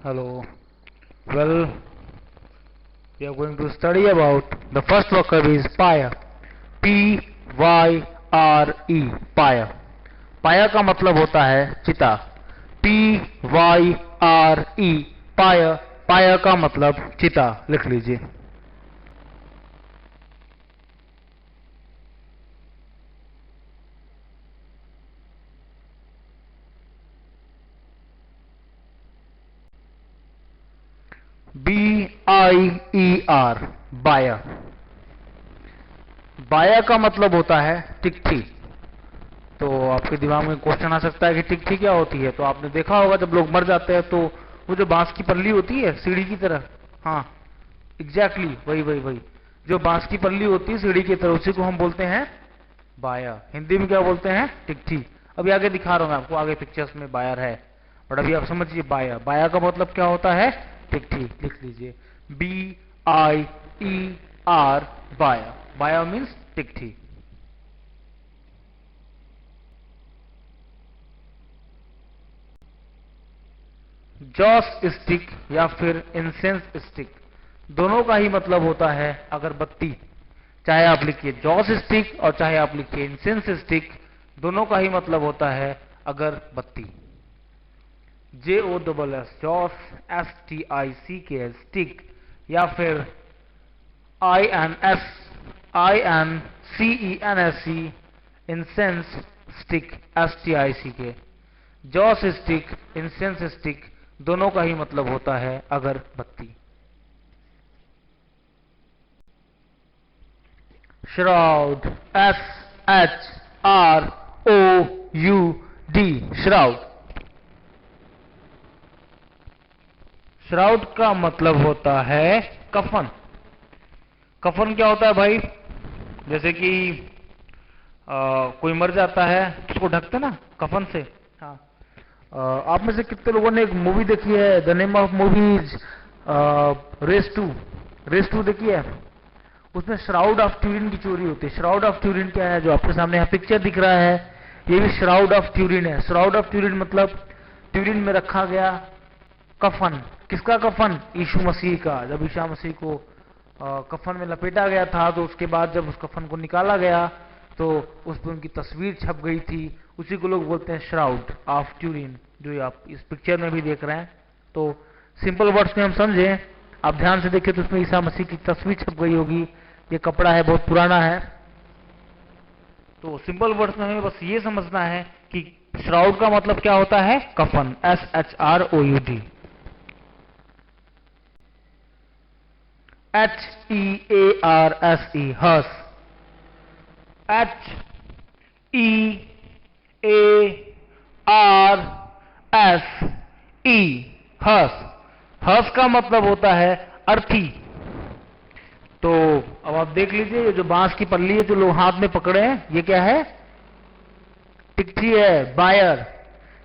Hello. Well, we are going to study about the first vocab is pyre. P-Y-R-E. pyre. पाया का मतलब होता है चिता. P-Y-R-E. पाया. पाया का मतलब चिता. लिख लीजिए. B-I-E-R. बाया. बाया का मतलब होता है टिकठी. तो आपके दिमाग में क्वेश्चन आ सकता है कि टिकठी क्या होती है. तो आपने देखा होगा जब लोग मर जाते हैं तो वो जो बांस की पल्ली होती है सीढ़ी की तरह. हाँ, एग्जैक्टली वही जो बांस की पल्ली होती है सीढ़ी की तरह, उसी को हम बोलते हैं बाया. हिंदी में क्या बोलते हैं? टिकठी. अभी आगे दिखा रहा हूं मैं आपको, आगे पिक्चर्स में बायर है, बट अभी आप समझिए बाया. बाया का मतलब क्या होता है? टिकठी. लिख लीजिए B-I-E-R. बाया. बाया मीन्स टिकठी. जॉस स्टिक या फिर इंसेंस स्टिक, दोनों का ही मतलब होता है अगरबत्ती. चाहे आप लिखिए जॉस स्टिक और चाहे आप लिखिए इंसेंस स्टिक, दोनों का ही मतलब होता है अगरबत्ती. JOSS जॉस, STICK स्टिक, या फिर INCENSE incense stick, STICK. Joss stick, incense stick, दोनों का ही मतलब होता है अगरबत्ती. Shroud, SHROUD. श्राउड. श्राउड का मतलब होता है कफन. कफन क्या होता है भाई? जैसे कि कोई मर जाता है तो उसको ढकते ना कफन से. हाँ, आप में से कितने लोगों ने एक मूवी देखी है, the name of movies race two देखी है? उसमें श्राउड ऑफ ट्यूरिन की चोरी होती है. श्राउड ऑफ ट्यूरिन क्या है? जो आपके सामने यहाँ पिक्चर दिख रहा है, ये भी श्राउड ऑफ ट्यूरिन है. श्राउड ऑफ ट्यूरिन मतलब ट्यूरिन में रखा गया कफन. किसका कफन? यीशु मसीह का. जब यीशु मसीह को कफन में लपेटा गया था तो उसके बाद जब उस कफन को निकाला गया तो उस पर उनकी तस्वीर छप गई थी. उसी को लोग बोलते हैं श्राउड ऑफ ट्यूरिन, जो आप इस पिक्चर में भी देख रहे हैं. तो सिंपल वर्ड्स में हम समझें, आप ध्यान से देखें तो उसमें ईसा मसीह की तस्वीर छप गई होगी. ये कपड़ा है, बहुत पुराना है. तो सिंपल वर्ड्स में हमें बस ये समझना है कि श्राउड का मतलब क्या होता है? कफन. SHROUD. HEARSE hearse. HEARSE hearse. Hearse का मतलब होता है अर्थी. तो अब आप देख लीजिए, ये जो बांस की पल्ली है जो लोग हाथ में पकड़े हैं, ये क्या है? टिकठी है, बायर.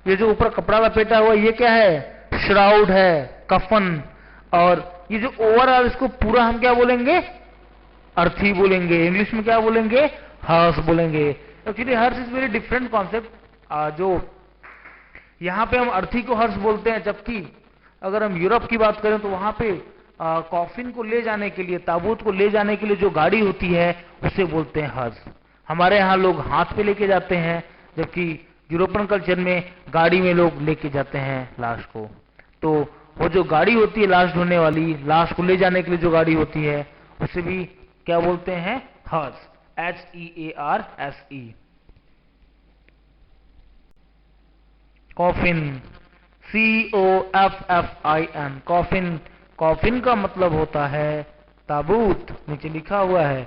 ये जो ऊपर कपड़ा लपेटा हुआ ये क्या है? श्राउड है, कफन. और ये जो ओवरऑल, इसको पूरा हम क्या बोलेंगे? अर्थी बोलेंगे. इंग्लिश में क्या बोलेंगे? हर्स बोलेंगे. Actually hearse is very different concept. जो यहां पे हम अर्थी को हर्स बोलते हैं, जबकि अगर हम यूरोप की बात करें तो वहां पे कॉफिन को ले जाने के लिए, ताबूत को ले जाने के लिए जो गाड़ी होती है उसे बोलते हैं हर्स. हमारे यहाँ लोग हाथ पे लेके जाते हैं, जबकि यूरोपियन कल्चर में गाड़ी में लोग लेके जाते हैं लाश को. तो वो जो गाड़ी होती है लाश ढोने वाली, लाश को ले जाने के लिए जो गाड़ी होती है, उसे भी क्या बोलते हैं? Hearse. HEARSE. Coffin. COFFIN. Coffin. Coffin का मतलब होता है ताबूत. नीचे लिखा हुआ है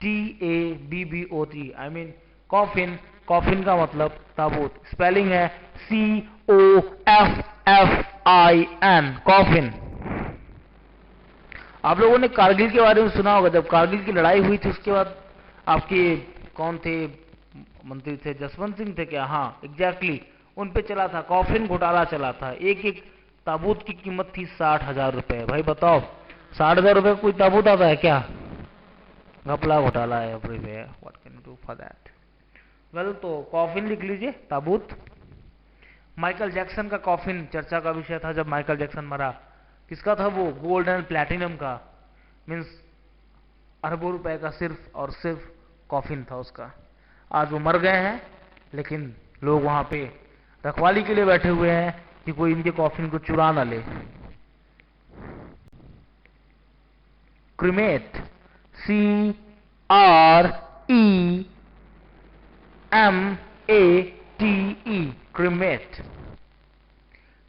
TABBOT. I mean coffin. Coffin का मतलब ताबूत. स्पेलिंग है COFFIN. कॉफिन. आप लोगों ने कारगिल के बारे में सुना होगा. जब कारगिल की लड़ाई हुई थी उसके बाद आपके कौन थे मंत्री? थे जसवंत सिंह थे क्या? हाँ, एग्जैक्टली. उन पे चला था कॉफिन घोटाला चला था. एक एक ताबूत की कीमत थी 60,000 रुपए. भाई बताओ, 60,000 रुपए कोई ताबूत आता है क्या? घपला घोटाला है everywhere. What can you do for that? Well, तो कॉफिन लिख लीजिए, ताबूत. माइकल जैक्सन का कॉफिन चर्चा का विषय था जब माइकल जैक्सन मरा। किसका था वो? गोल्ड एंड प्लैटिनम का, मीन्स अरबों रुपए का सिर्फ और सिर्फ कॉफिन था उसका। आज वो मर गए हैं, लेकिन लोग वहां पे रखवाली के लिए बैठे हुए हैं कि कोई इनके कॉफिन को चुरा ना ले। Cremate, CREMATE, cremate.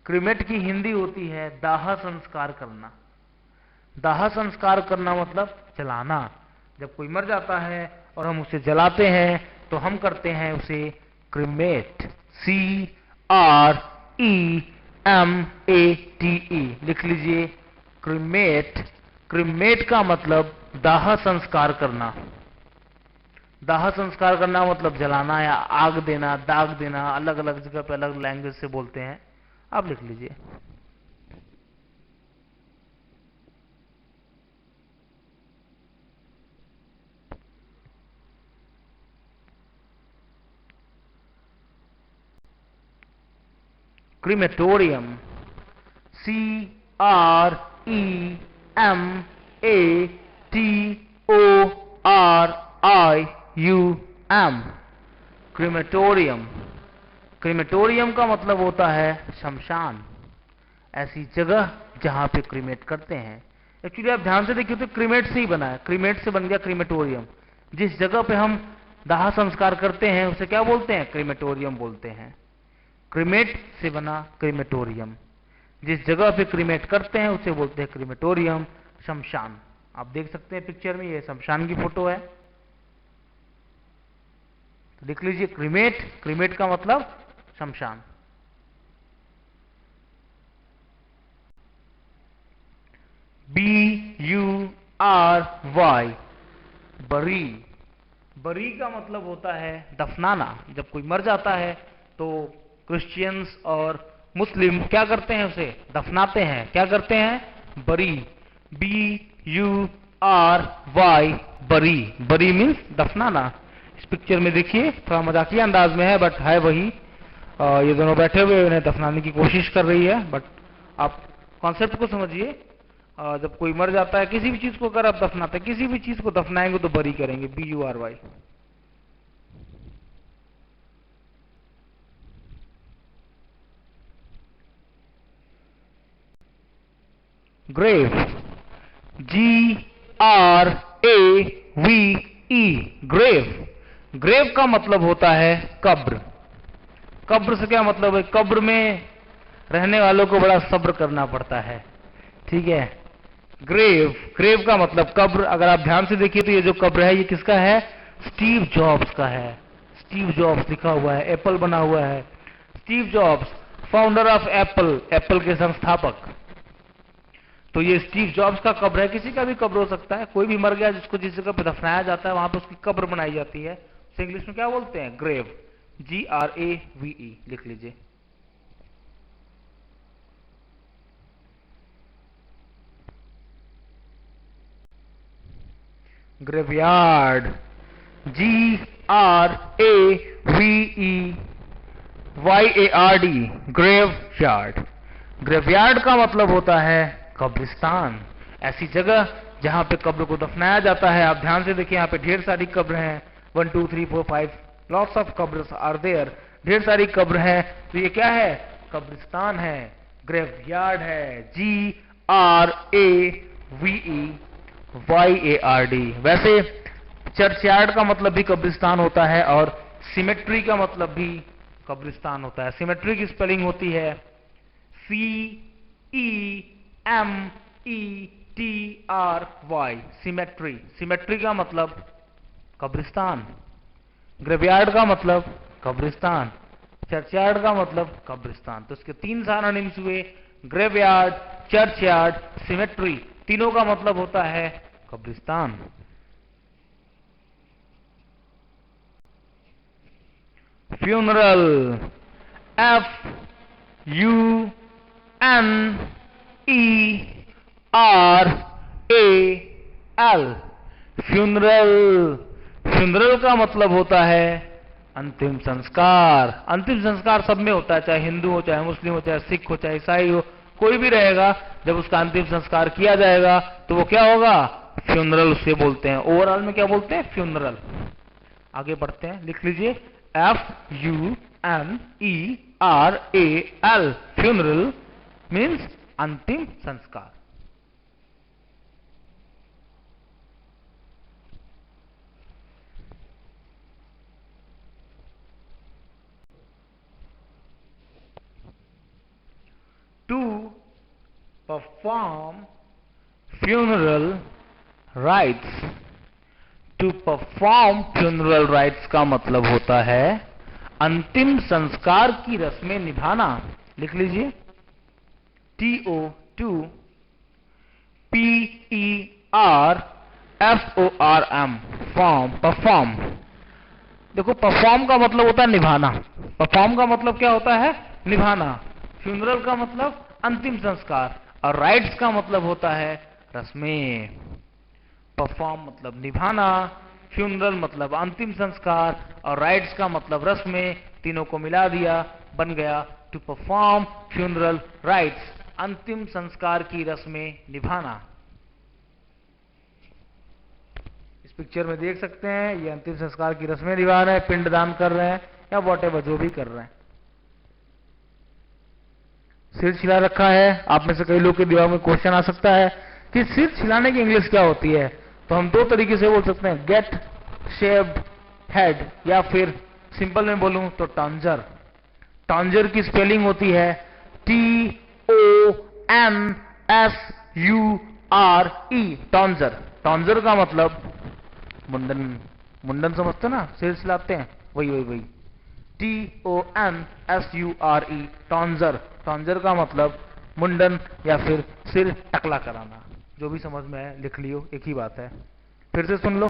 क्रीमेट की हिंदी होती है दाह संस्कार करना। दाह संस्कार करना मतलब जलाना। जब कोई मर जाता है और हम उसे जलाते हैं तो हम करते हैं उसे क्रीमेट, CREMATE, लिख लीजिए क्रीमेट। क्रीमेट का मतलब दाह संस्कार करना। दाह संस्कार करना मतलब जलाना या आग देना, दाग देना। अलग अलग जगह पे अलग लैंग्वेज से बोलते हैं, आप लिख लीजिए। Crematorium, CREMATORIUM, crematorium. क्रीमेटोरियम का मतलब होता है शमशान, ऐसी जगह जहां पे क्रीमेट करते हैं। एक्चुअली आप ध्यान से देखिए तो क्रीमेट से ही बना है, क्रीमेट से बन गया क्रीमेटोरियम। जिस जगह पे हम दाह संस्कार करते हैं उसे क्या बोलते हैं? क्रीमेटोरियम बोलते हैं। क्रीमेट से बना क्रीमेटोरियम। जिस जगह पे क्रीमेट करते हैं उसे बोलते हैं क्रीमेटोरियम, शमशान। आप देख सकते हैं पिक्चर में, ये शमशान की फोटो है। तो लिख लीजिए क्रीमेट। क्रीमेट का मतलब शमशान। BURY, बरी। बरी का मतलब होता है दफनाना। जब कोई मर जाता है तो क्रिश्चियंस और मुस्लिम क्या करते हैं? उसे दफनाते हैं। क्या करते हैं? बरी, BURY, बरी। बरी मीन्स दफनाना। इस पिक्चर में देखिए, थोड़ा मजाकिया अंदाज में है बट है वही। ये दोनों बैठे हुए उन्हें दफनाने की कोशिश कर रही है, बट आप कॉन्सेप्ट को समझिए। जब कोई मर जाता है, किसी भी चीज को अगर आप दफनाते हैं, किसी भी चीज को दफनाएंगे तो बरी करेंगे, BURY। Grave, GRAVE, grave. Grave का मतलब होता है कब्र। कब्र से क्या मतलब है? कब्र में रहने वालों को बड़ा सब्र करना पड़ता है, ठीक है। ग्रेव, ग्रेव का मतलब कब्र। अगर आप ध्यान से देखिए तो ये जो कब्र है ये किसका है? स्टीव जॉब्स का है। स्टीव जॉब्स लिखा हुआ है, एप्पल बना हुआ है। Steve jobs, founder of Apple, Apple के संस्थापक। तो ये स्टीव जॉब्स का कब्र है। किसी का भी कब्र हो सकता है, कोई भी मर गया जिसको जिस जगह पे दफनाया जाता है वहां पे उसकी कब्र बनाई जाती है। उसे इंग्लिश में क्या बोलते हैं? ग्रेव, GRAVE, लिख लीजिए। Graveyard, GRAVEYARD, graveyard. ग्रेवयार्ड का मतलब होता है कब्रिस्तान, ऐसी जगह जहां पे कब्र को दफनाया जाता है। आप ध्यान से देखिए, यहाँ पे ढेर सारी कब्र हैं, 1 2 3 4 5, लॉट्स ऑफ कब्र्स आर देयर। ढेर सारी कब्र हैं, तो ये क्या है? कब्रिस्तान है, ग्रेवयार्ड है, GRAVEYARD। वैसे चर्चयार्ड का मतलब भी कब्रिस्तान होता है और सिमेट्री का मतलब भी कब्रिस्तान होता है। सिमेट्री की स्पेलिंग होती है CEMETRY, सिमेट्री। सिमेट्री का मतलब कब्रिस्तान, ग्रेवयार्ड का मतलब कब्रिस्तान, चर्चयार्ड का मतलब कब्रिस्तान। तो इसके 3 सिनोनिम्स हुए, ग्रेवयार्ड, चर्चयार्ड, सिमेट्री। तीनों का मतलब होता है कब्रिस्तान। Funeral, FUNERAL, funeral. फ्यूनरल का मतलब होता है अंतिम संस्कार। अंतिम संस्कार सब में होता है, चाहे हिंदू हो, चाहे मुस्लिम हो, चाहे सिख हो, चाहे ईसाई हो, कोई भी रहेगा। जब उसका अंतिम संस्कार किया जाएगा तो वो क्या होगा? फ्यूनरल उसे बोलते हैं। ओवरऑल में क्या बोलते हैं? फ्यूनरल। आगे बढ़ते हैं, लिख लीजिए FUNERAL। फ्यूनरल मीन्स अंतिम संस्कार। To perform funeral rites। To perform funeral rites का मतलब होता है अंतिम संस्कार की रस्में निभाना। लिख लीजिए TOPERFORM। Form, perform. देखो परफॉर्म का मतलब होता है निभाना। परफॉर्म का मतलब क्या होता है? निभाना। फ्यूनरल का मतलब अंतिम संस्कार, और राइट्स का मतलब होता है रस्में। परफॉर्म मतलब निभाना, फ्यूनरल मतलब अंतिम संस्कार, और राइट्स का मतलब रस्में। तीनों को मिला दिया, बन गया टू परफॉर्म फ्यूनरल राइट्स। अंतिम संस्कार की रस्में निभाना। इस पिक्चर में देख सकते हैं, ये अंतिम संस्कार की रस्में निभा रहे हैं, पिंडदान कर रहे हैं या वॉटेवर जो भी कर रहे हैं। सिर छिला रखा है। आप में से कई लोग के दिमाग में क्वेश्चन आ सकता है कि सिर छिलाने की इंग्लिश क्या होती है? तो हम दो तरीके से बोल सकते हैं, गेट शेव्ड हेड, या फिर सिंपल में बोलूं तो टॉन्जर। टॉन्जर की स्पेलिंग होती है TONSURE। टॉन्जर। टॉन्जर का मतलब मुंडन। मुंडन समझते ना, सिर छिलाते हैं, वही वही वही। TONSURE, टॉन्जर। टॉन्जर का मतलब मुंडन या फिर सिर टकला कराना। जो भी समझ में है लिख लियो, एक ही बात है। फिर से सुन लो,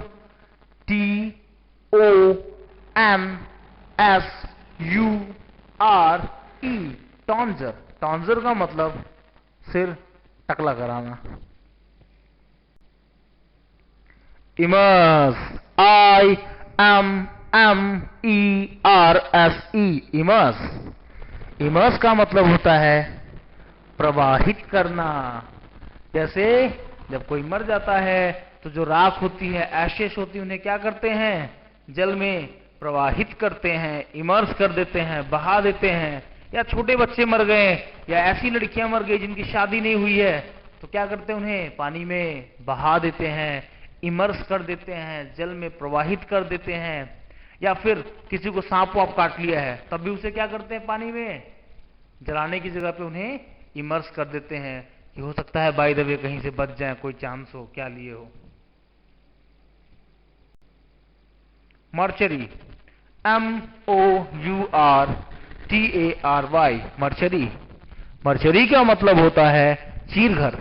TONSURE, टॉन्जर। टॉन्जर का मतलब सिर टकला कराना। Immerse, IMMERSE, immerse. इमर्स का मतलब होता है प्रवाहित करना। जैसे जब कोई मर जाता है तो जो राख होती है, एशेस होती है, उन्हें क्या करते हैं? जल में प्रवाहित करते हैं, इमर्स कर देते हैं, बहा देते हैं। या छोटे बच्चे मर गए, या ऐसी लड़कियां मर गई जिनकी शादी नहीं हुई है, तो क्या करते हैं? उन्हें पानी में बहा देते हैं, इमर्स कर देते हैं, जल में प्रवाहित कर देते हैं। या फिर किसी को सांप वाप काट लिया है, तब भी उसे क्या करते हैं? पानी में जलाने की जगह पे उन्हें इमर्स कर देते हैं, कि हो सकता है बाय द वे कहीं से बच जाए, कोई चांस हो, क्या लिए हो। Mortuary, MOURTARY, mortuary. मर्चरी का मतलब होता है चीरघर।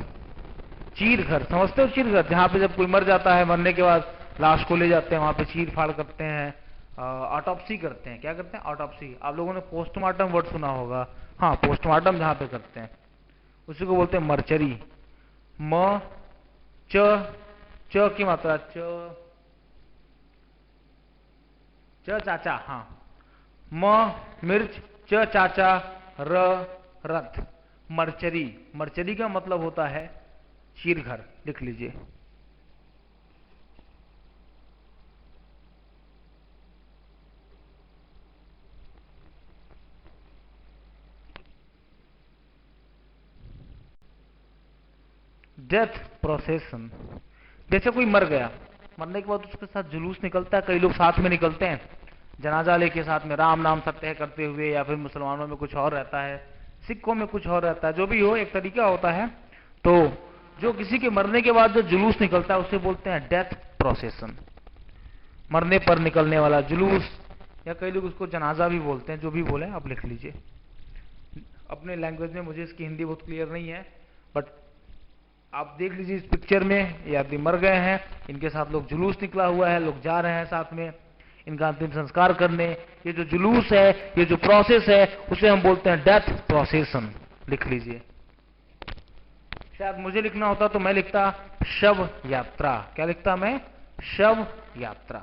चीरघर समझते हो? चीरघर जहां पे जब कोई मर जाता है, मरने के बाद लाश को ले जाते हैं, वहां पे चीर फाड़ करते हैं, ऑटोप्सी करते हैं। क्या करते हैं? ऑटोप्सी। आप लोगों ने पोस्टमार्टम वर्ड सुना होगा। हाँ, पोस्टमार्टम जहां पे करते हैं उसी को बोलते हैं मर्चरी। म च च की मात्रा च चाचा। हाँ, म मिर्च, च चाचा, र रथ। मर्चरी। मर्चरी का मतलब होता है चीरघर। लिख लीजिए। डेथ प्रोसेसन। जैसे कोई मर गया, मरने के बाद उसके साथ जुलूस निकलता है, कई लोग साथ में निकलते हैं जनाजा लेके, साथ में राम नाम सत्य करते हुए, या फिर मुसलमानों में कुछ और रहता है, सिखों में कुछ और रहता है, जो भी हो एक तरीका होता है। तो जो किसी के मरने के बाद जो जुलूस निकलता है उसे बोलते हैं डेथ प्रोसेसन। मरने पर निकलने वाला जुलूस, या कई लोग उसको जनाजा भी बोलते हैं। जो भी बोले आप लिख लीजिए अपने लैंग्वेज में। मुझे इसकी हिंदी बहुत क्लियर नहीं है, बट आप देख लीजिए इस पिक्चर में, ये आदमी मर गए हैं, इनके साथ लोग जुलूस निकला हुआ है, लोग जा रहे हैं साथ में इनका अंतिम संस्कार करने। ये जो जुलूस है, ये जो प्रोसेस है, उसे हम बोलते हैं डेथ प्रोसेसन। लिख लीजिए। शायद मुझे लिखना होता तो मैं लिखता शव यात्रा। क्या लिखता मैं? शव यात्रा।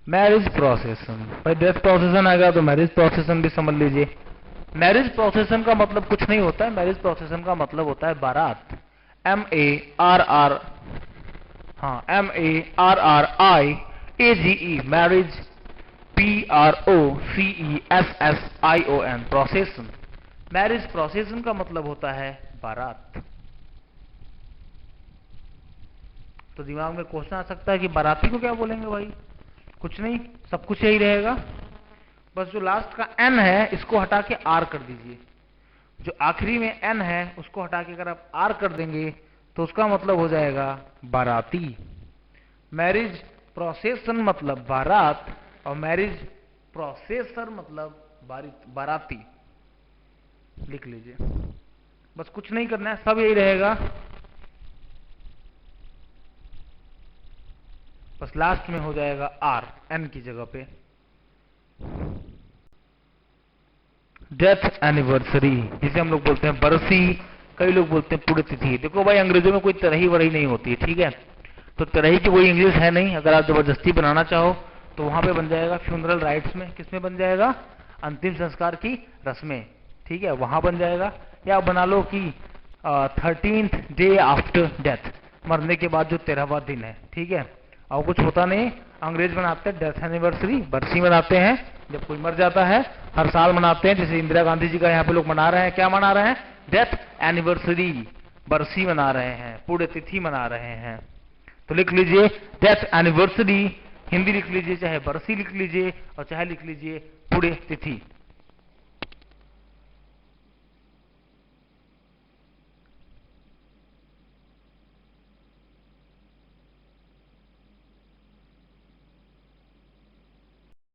मैरिज प्रोसेसन, भाई डेथ प्रोसेसन आएगा तो मैरिज प्रोसेसन भी समझ लीजिए। मैरिज प्रोसेसन का मतलब कुछ नहीं होता है, मैरिज प्रोसेसन का मतलब होता है बारात। MARR, हाँ MARRIAGE, मैरिज, PROCESSION, प्रोसेसन। मैरिज प्रोसेसन का मतलब होता है बारात। तो दिमाग में क्वेश्चन आ सकता है कि बाराती को क्या बोलेंगे भाई? कुछ नहीं, सब कुछ यही रहेगा, बस जो लास्ट का N है इसको हटा के R कर दीजिए। जो आखिरी में N है उसको हटा के अगर आप R कर देंगे तो उसका मतलब हो जाएगा बाराती। मैरिज प्रोसेसन मतलब बारात और मैरिज प्रोसेसर मतलब बाराती। लिख लीजिए, बस कुछ नहीं करना है, सब यही रहेगा, बस लास्ट में हो जाएगा R N की जगह पे। डेथ एनिवर्सरी, जिसे हम लोग बोलते हैं बरसी, कई लोग बोलते हैं पुण्यतिथि। देखो भाई अंग्रेजों में कोई तरही वरही नहीं होती है, ठीक है, तो तरही की कोई इंग्लिश है नहीं। अगर आप जबरदस्ती बनाना चाहो तो वहां पे बन जाएगा फ्यूनरल राइट्स में। किसमें बन जाएगा? अंतिम संस्कार की रस्में, ठीक है, वहां बन जाएगा। या बना लो कि 13th डे आफ्टर डेथ, मरने के बाद जो 13वां दिन है, ठीक है। और कुछ होता नहीं, अंग्रेज बनाते हैं डेथ एनिवर्सरी, बरसी मनाते हैं जब कोई मर जाता है, हर साल मनाते हैं। जैसे इंदिरा गांधी जी का यहाँ पे लोग मना रहे हैं, क्या मना रहे हैं? डेथ एनिवर्सरी, बरसी मना रहे हैं, पुण्यतिथि मना रहे हैं। तो लिख लीजिए डेथ एनिवर्सरी, हिंदी लिख लीजिए, चाहे बरसी लिख लीजिए और चाहे लिख लीजिए पुण्यतिथि।